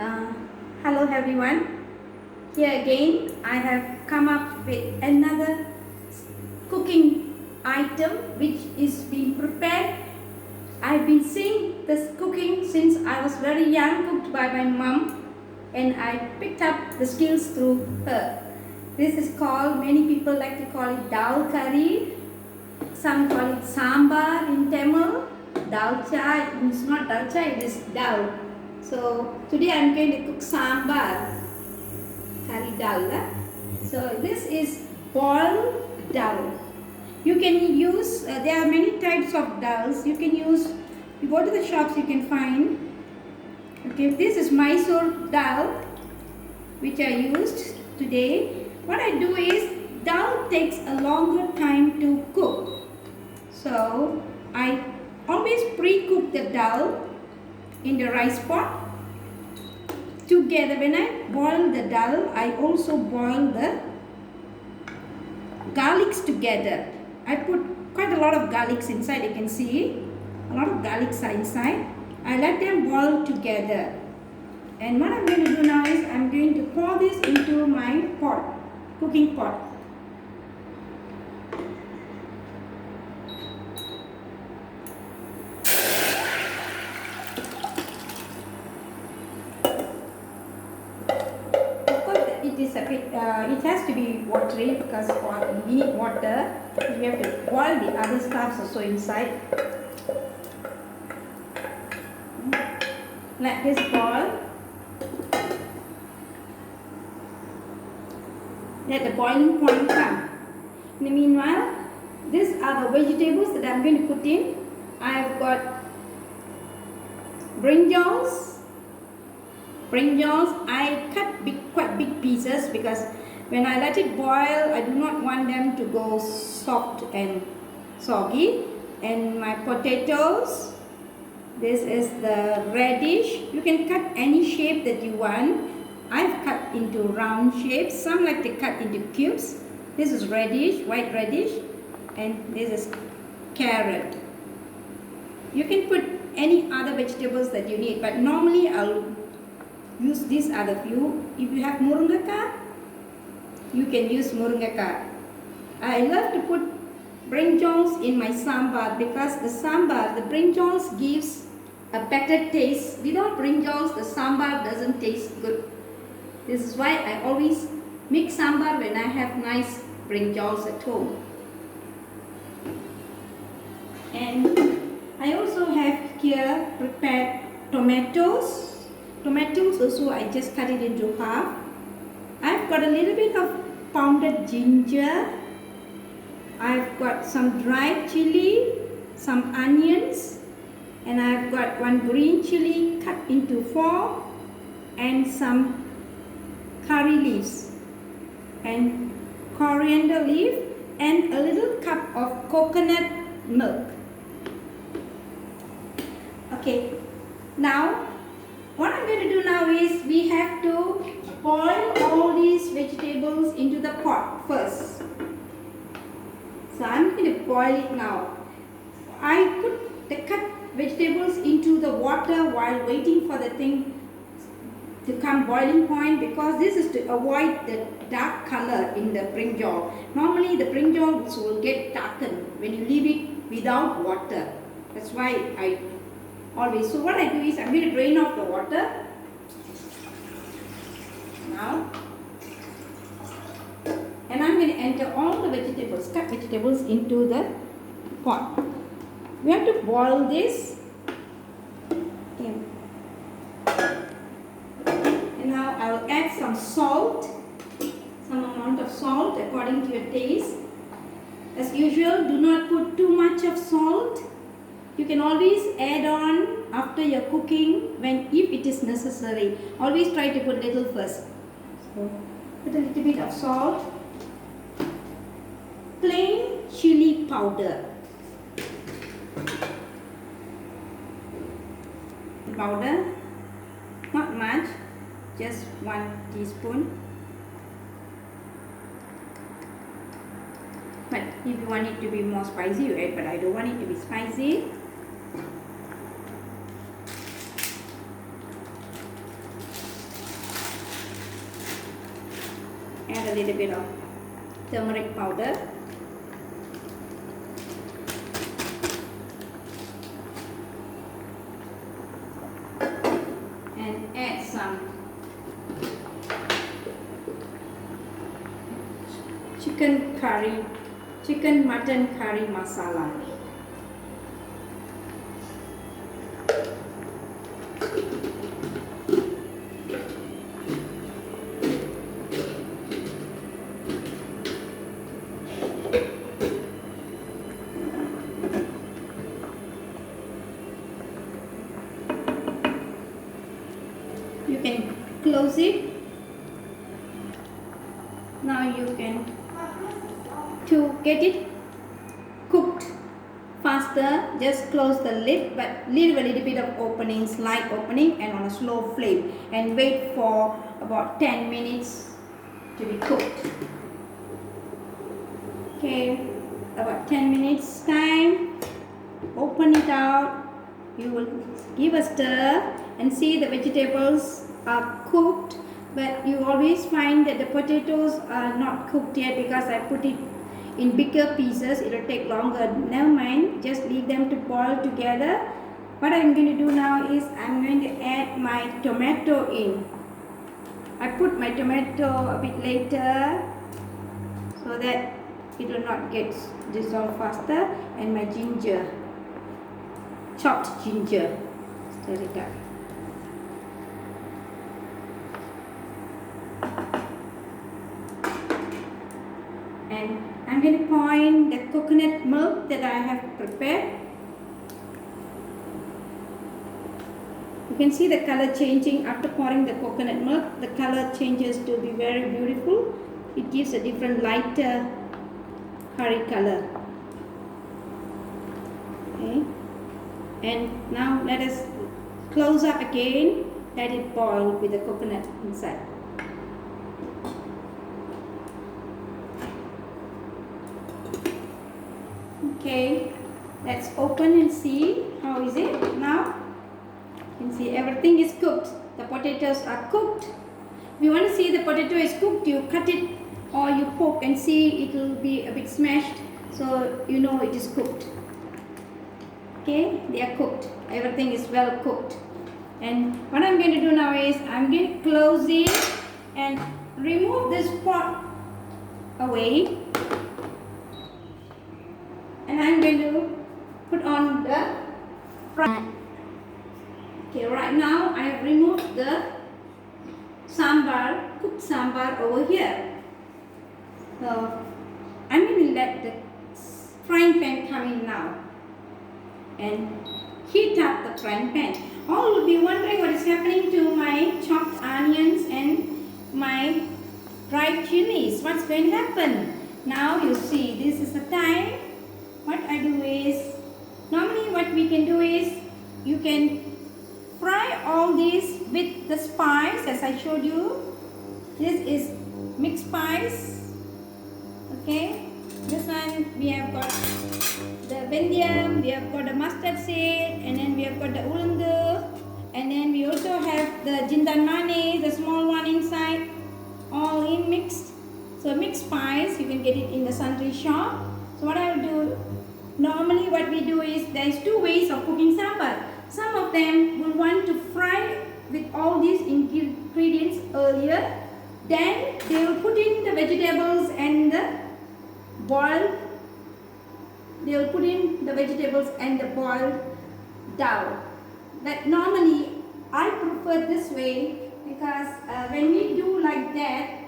Uh, Hello everyone. Here again I have come up with another cooking item which is being prepared. I've been seeing this cooking since I was very young, cooked by my mom, and I picked up the skills through her. This is called, many people like to call it dal curry, some call it sambar in Tamil, dal chai. It's not dal chai, it is dal. So today I am going to cook sambar, curry dal. So this is boiled dal. You can use, there are many types of dals. You can use, you go to the shops, you can find. Okay, this is Mysore Dhall, which I used today. What I do is, dal takes a longer time to cook. So I always pre-cook the dal in the rice pot. Together, when I boil the dal, I also boil the garlics together. I put quite a lot of garlics inside, you can see. A lot of garlics are inside. I let them boil together. And what I'm going to do now is, I'm going to pour this into my pot, cooking pot. It is a bit, it has to be watery because we need water. We have to boil the other stuffs also inside. Let this boil. Let the boiling point come. In the meanwhile, these are the vegetables that I'm going to put in. I have got brinjals. I cut quite big pieces because when I let it boil, I do not want them to go soft and soggy. And my potatoes, this is the radish. You can cut any shape that you want. I've cut into round shapes. Some like to cut into cubes. This is radish, white radish, and this is carrot. You can put any other vegetables that you need, but normally I'll use these other few. If you have murungaka, you can use murungaka. I love to put brinjals in my sambar because the brinjals gives a better taste. Without brinjals, the sambar doesn't taste good. This is why I always make sambar when I have nice brinjals at home. And I also have here prepared tomatoes. Tomatoes also, I just cut it into half. I've got a little bit of pounded ginger. I've got some dried chilli, some onions, and I've got one green chilli cut into 4, and some curry leaves, and coriander leaf, and a little cup of coconut milk. Okay, now what I'm going to do now is, we have to boil all these vegetables into the pot first. So I'm going to boil it now. I put the cut vegetables into the water while waiting for the thing to come boiling point, because this is to avoid the dark color in the brinjal. Normally the brinjals will get darkened when you leave it without water. That's why I always. So what I do is, I'm going to drain off the water now, and I'm going to enter all the vegetables, cut vegetables, into the pot. We have to boil this. Okay. And now I will add some salt, some amount of salt according to your taste. As usual, do not put too much of salt. You can always add on after your cooking if it is necessary. Always try to put little first. So put a little bit of salt. Plain chili powder. Powder, not much, just 1 teaspoon. But if you want it to be more spicy, you add, but I don't want it to be spicy. add a little bit of turmeric powder. And add some chicken mutton curry masala. You can close it. Now you can, to get it cooked faster, just close the lid but leave a little bit of opening, slight opening, and on a slow flame, and wait for about 10 minutes to be cooked. Okay, about 10 minutes time, open it out. You will give a stir and see the vegetables are cooked, but you always find that the potatoes are not cooked yet because I put it in bigger pieces. It will take longer. Never mind, just leave them to boil together. What I'm going to do now is I'm going to add my tomato in. I put my tomato a bit later so that it will not get dissolved faster, and my ginger, chopped ginger. Stir it up. And I'm going to pour in the coconut milk that I have prepared. You can see the color changing after pouring the coconut milk. The color changes to be very beautiful. It gives a different lighter curry color. Okay. And now let us close up again. Let it boil with the coconut inside. Okay, let's open and see how is it now. You can see everything is cooked. The potatoes are cooked. If you want to see the potato is cooked, you cut it or you poke and see it will be a bit smashed, so you know it is cooked. Okay, they are cooked. Everything is well cooked. And what I'm going to do now is I'm going to close it and remove this pot away. And I'm going to put on the fry. Okay, right now I have removed the sambar, cooked sambar over here. So I'm going to let the frying pan come in now and heat up the frying pan. All will be wondering what is happening to my chopped onions and my dried chilies. What's going to happen? Now you see, this is the time. What I do is, normally what we can do is, you can fry all these with the spice as I showed you. This is mixed spice. Okay, this one we have got the bendiam, we have got the mustard seed, and then we have got the ulundu, and then we also have the jindan manis, the small one inside, all in mixed. So mixed spice, you can get it in the sundry shop. So what I will do, normally what we do is, there is two ways of cooking sambar. Some of them will want to fry with all these ingredients earlier, then they will put in the vegetables and the boiled, they will put in the vegetables and the boiled dal. But normally I prefer this way because when we do like that,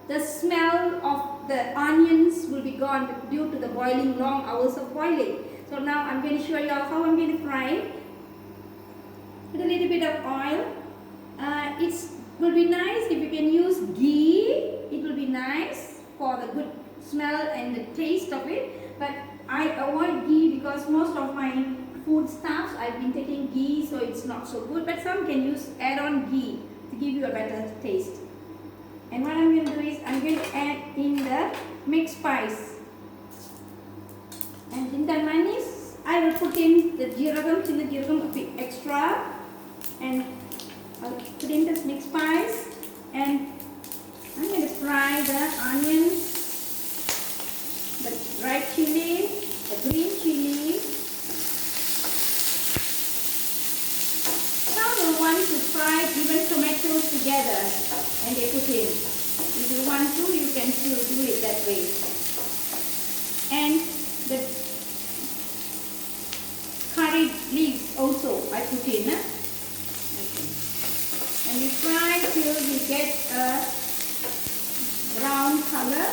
the smell of the onions will be gone due to the boiling, long hours of boiling. So now I'm going to show you how I'm going to fry it. With a little bit of oil. It will be nice if you can use ghee. It will be nice for the good smell and the taste of it. But I avoid ghee because most of my food stuffs I've been taking ghee, so it's not so good. But some can use add on ghee to give you a better taste. And what I'm going to do is I'm going to add in the mixed spice. And jindan manis, I will put in the jeeragam, chilli jeeragam a bit extra. And I'll put in this mixed spice. And I'm going to fry the onions, the red chilli, the green chilli. Some will want to fry even tomatoes together and they put in. If you want to, you can still do it that way. And the curry leaves also I put in. Okay. And we fry till we get a brown color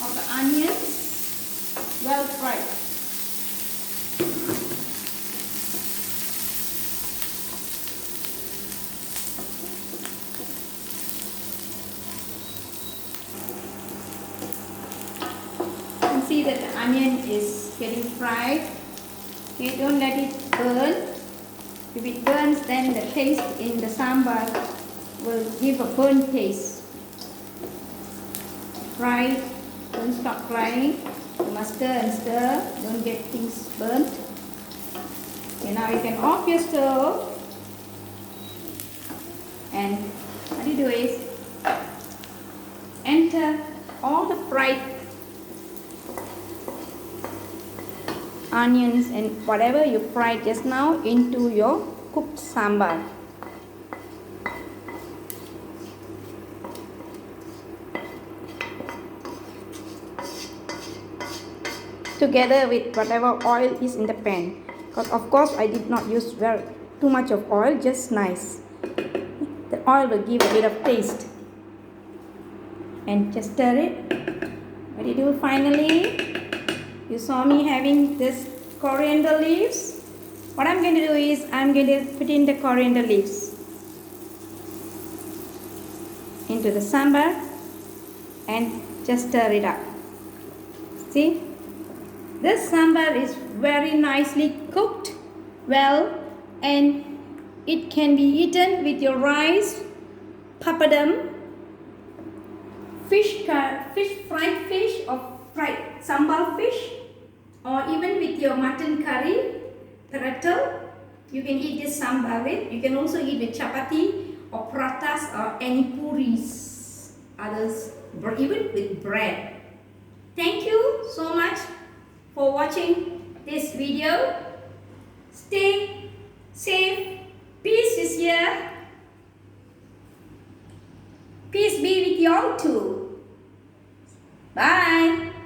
of the onions, well fried. You can see that the onion is getting fried. Okay, don't let it burn. If it burns, then the taste in the sambar will give a burnt taste. Fry, don't stop frying. You must stir and stir, don't get things burnt. Okay, now you can off your stove. And what you do is enter all the fried onions and whatever you fried just now into your cooked sambar. Together with whatever oil is in the pan. Because of course I did not use too much of oil, just nice. The oil will give a bit of taste. And just stir it. What do you do finally? You saw me having this coriander leaves. What I'm going to do is I'm going to put in the coriander leaves into the sambar and just stir it up. See? This sambar is very nicely cooked well and it can be eaten with your rice, papadam, fried fish or fried sambal fish, or even with your mutton curry, perattel. You can eat this sambar with. You can also eat with chapati or pratas or any puris, others, even with bread. Thank you so much for watching this video. Stay safe. Peace is here. Peace be with you all too. Bye.